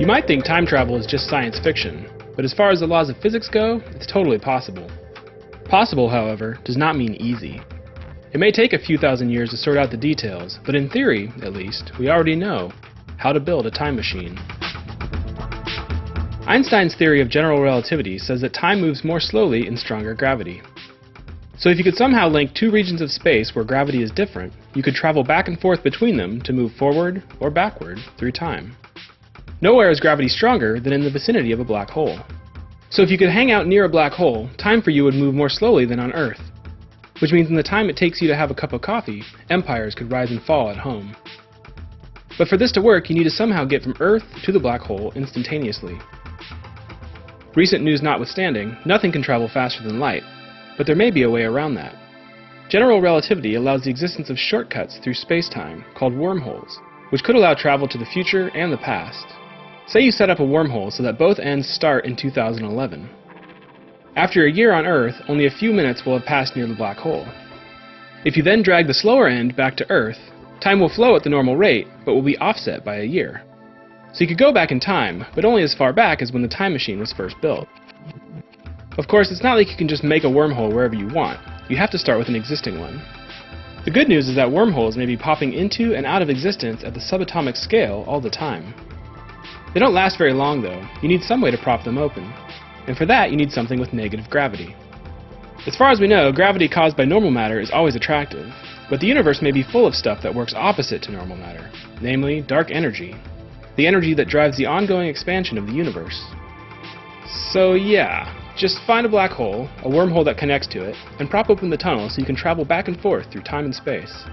You might think time travel is just science fiction, but as far as the laws of physics go, it's totally possible. Possible, however, does not mean easy. It may take a few thousand years to sort out the details, but in theory, at least, we already know how to build a time machine. Einstein's theory of general relativity says that time moves more slowly in stronger gravity. So if you could somehow link two regions of space where gravity is different, you could travel back and forth between them to move forward or backward through time. Nowhere is gravity stronger than in the vicinity of a black hole. So if you could hang out near a black hole, time for you would move more slowly than on Earth, which means in the time it takes you to have a cup of coffee, empires could rise and fall at home. But for this to work, you need to somehow get from Earth to the black hole instantaneously. Recent news notwithstanding, nothing can travel faster than light, but there may be a way around that. General relativity allows the existence of shortcuts through space-time called wormholes, which could allow travel to the future and the past. Say you set up a wormhole so that both ends start in 2011. After a year on Earth, only a few minutes will have passed near the black hole. If you then drag the slower end back to Earth, time will flow at the normal rate, but will be offset by a year. So you could go back in time, but only as far back as when the time machine was first built. Of course, it's not like you can just make a wormhole wherever you want. You have to start with an existing one. The good news is that wormholes may be popping into and out of existence at the subatomic scale all the time. They don't last very long though. You need some way to prop them open. And for that, you need something with negative gravity. As far as we know, gravity caused by normal matter is always attractive, but the universe may be full of stuff that works opposite to normal matter, namely dark energy, the energy that drives the ongoing expansion of the universe. So yeah, just find a black hole, a wormhole that connects to it, and prop open the tunnel so you can travel back and forth through time and space.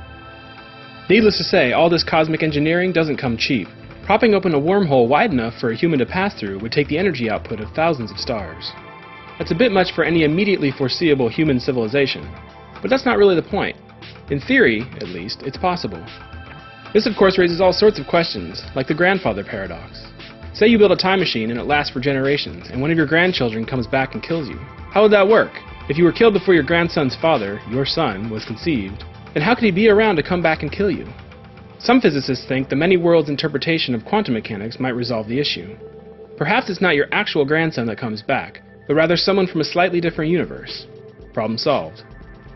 Needless to say, all this cosmic engineering doesn't come cheap. Propping open a wormhole wide enough for a human to pass through would take the energy output of thousands of stars. That's a bit much for any immediately foreseeable human civilization, but that's not really the point. In theory, at least, it's possible. This of course raises all sorts of questions, like the grandfather paradox. Say you build a time machine and it lasts for generations, and one of your grandchildren comes back and kills you. How would that work? If you were killed before your grandson's father, your son, was conceived, then how could he be around to come back and kill you? Some physicists think the many worlds interpretation of quantum mechanics might resolve the issue. Perhaps it's not your actual grandson that comes back, but rather someone from a slightly different universe. Problem solved.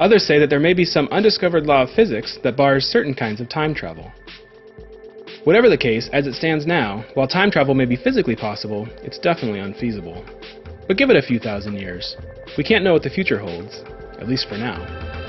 Others say that there may be some undiscovered law of physics that bars certain kinds of time travel. Whatever the case, as it stands now, while time travel may be physically possible, it's definitely unfeasible. But give it a few thousand years. We can't know what the future holds, at least for now.